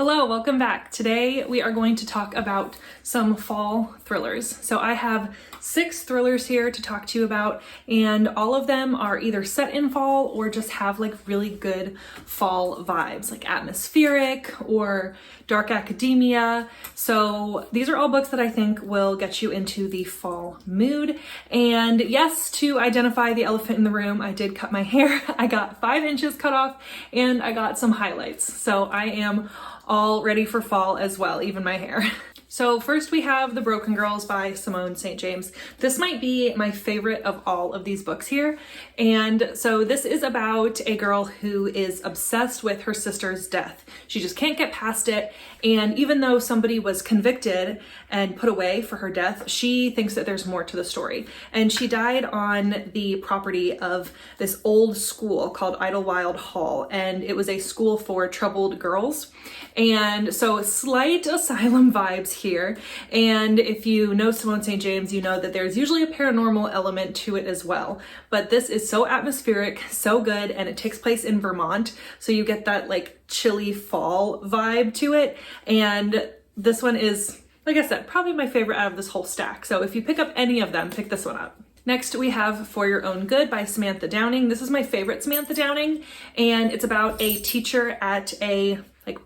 Hello, welcome back. Today we are going to talk about some fall thrillers. So I have 6 thrillers here to talk to you about, and all of them are either set in fall or just have like really good fall vibes, like atmospheric or dark academia. So these are all books that I think will get you into the fall mood. And yes, to identify the elephant in the room, I did cut my hair. I got 5 inches cut off and I got some highlights. So I am all ready for fall as well, even my hair. So first we have The Broken Girls by Simone St. James. This might be my favorite of all of these books here. And so this is about a girl who is obsessed with her sister's death. She just can't get past it. And even though somebody was convicted and put away for her death, she thinks that there's more to the story. And she died on the property of this old school called Idlewild Hall. And it was a school for troubled girls. And so slight asylum vibes here. And if you know Simone St. James, you know that there's usually a paranormal element to it as well. But this is so atmospheric, so good, and it takes place in Vermont. So you get that like chilly fall vibe to it. And this one is, like I said, probably my favorite out of this whole stack. So if you pick up any of them, pick this one up. Next, we have For Your Own Good by Samantha Downing. This is my favorite Samantha Downing, and it's about a teacher at a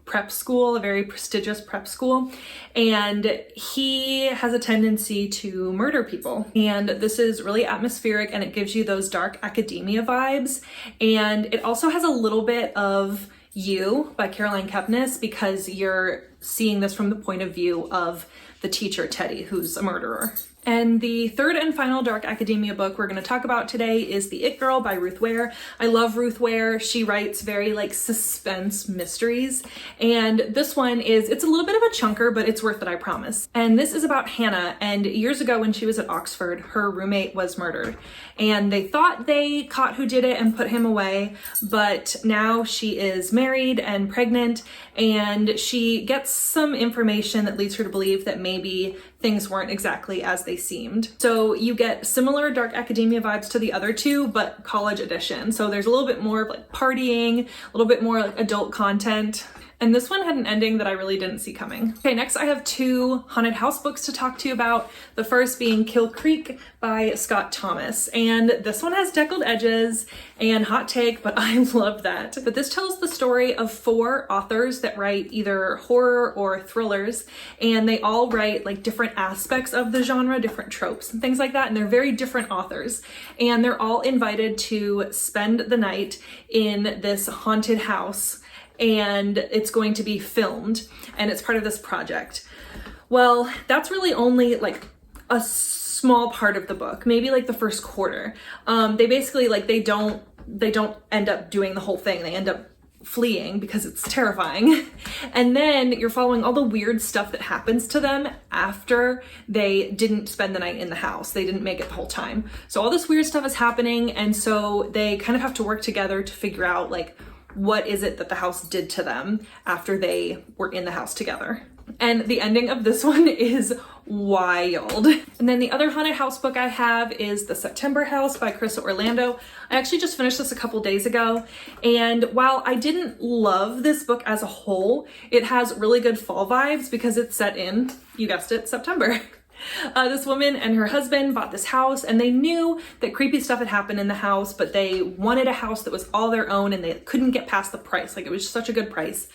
prep school, a very prestigious prep school, and he has a tendency to murder people. And this is really atmospheric, and it gives you those dark academia vibes. And it also has a little bit of You by Caroline Kepnes, because you're seeing this from the point of view of the teacher, Teddy, who's a murderer. And the third and final dark academia book we're going to talk about today is The It Girl by Ruth Ware. I love Ruth Ware. She writes very suspense mysteries. And this one it's a little bit of a chunker, but it's worth it, I promise. And this is about Hannah. And years ago when she was at Oxford, her roommate was murdered. And they thought they caught who did it and put him away. But now she is married and pregnant, and she gets some information that leads her to believe that maybe things weren't exactly as they seemed. So you get similar dark academia vibes to the other two, but college edition. So there's a little bit more of partying, a little bit more adult content. And this one had an ending that I really didn't see coming. Okay, next I have 2 haunted house books to talk to you about. The first being Kill Creek by Scott Thomas. And this one has deckled edges and hot take, but I love that. But this tells the story of 4 authors that write either horror or thrillers, and they all write different aspects of the genre, different tropes and things like that, and they're very different authors. And they're all invited to spend the night in this haunted house, and it's going to be filmed, and it's part of this project. Well, that's really only a small part of the book, maybe the first quarter. They basically they don't end up doing the whole thing. They end up fleeing because it's terrifying. And then you're following all the weird stuff that happens to them after they didn't spend the night in the house. They didn't make it the whole time. So all this weird stuff is happening, and so they kind of have to work together to figure out what is it that the house did to them after they were in the house together. And the ending of this one is wild. And then the other haunted house book I have is The September House by Carissa Orlando. I actually just finished this a couple days ago, and while I didn't love this book as a whole, it has really good fall vibes because it's set in, you guessed it, September. This woman and her husband bought this house, and they knew that creepy stuff had happened in the house, but they wanted a house that was all their own, and they couldn't get past the price. It was such a good price.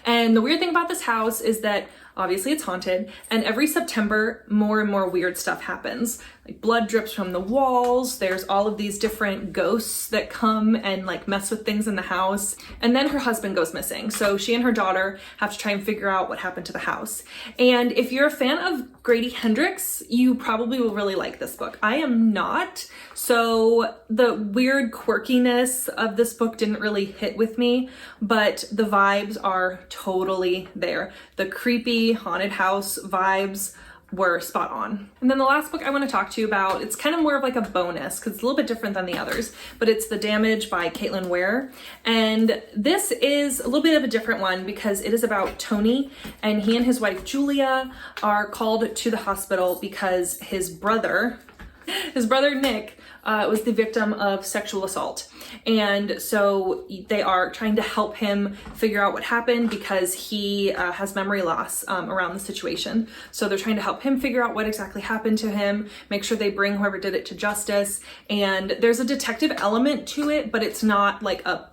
And the weird thing about this house is that obviously it's haunted, and every September more and more weird stuff happens. Blood drips from the walls, there's all of these different ghosts that come and mess with things in the house. And then her husband goes missing, so she and her daughter have to try and figure out what happened to the house. And if you're a fan of Grady Hendrix, you probably will really like this book. I am not, so the weird quirkiness of this book didn't really hit with me, but the vibes are totally there. The creepy haunted house vibes were spot on. And then the last book I want to talk to you about, it's kind of more of a bonus because it's a little bit different than the others, but it's The Damage by Caitlin Ware. And this is a little bit of a different one because it is about Tony, and he and his wife Julia are called to the hospital because his brother His brother Nick was the victim of sexual assault, and so they are trying to help him figure out what happened because he has memory loss around the situation. So they're trying to help him figure out what exactly happened to him, make sure they bring whoever did it to justice. And there's a detective element to it, but it's not like a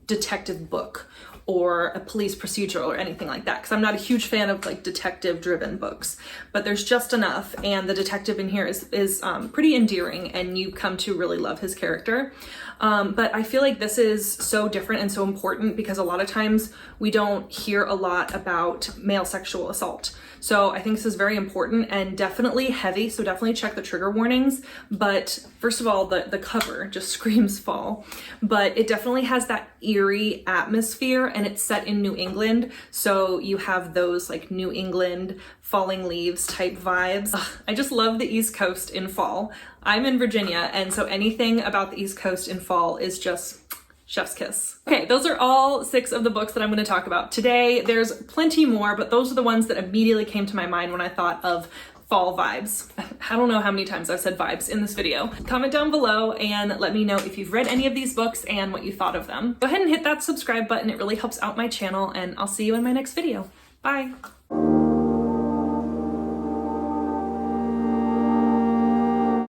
detective book or a police procedural or anything like that, because I'm not a huge fan of like detective driven books, but there's just enough, and the detective in here is pretty endearing, and you come to really love his character. But I feel like this is so different and so important because a lot of times we don't hear a lot about male sexual assault. So I think this is very important and definitely heavy, so definitely check the trigger warnings. But first of all, the cover just screams fall, but it definitely has that eerie atmosphere, and it's set in New England. So you have those like New England falling leaves type vibes. Ugh, I just love the East Coast in fall. I'm in Virginia, and so anything about the East Coast in fall is just chef's kiss. Okay, those are all 6 of the books that I'm going to talk about today. There's plenty more, but those are the ones that immediately came to my mind when I thought of fall vibes. I don't know how many times I've said vibes in this video. Comment down below and let me know if you've read any of these books and what you thought of them. Go ahead and hit that subscribe button. It really helps out my channel, and I'll see you in my next video. Bye.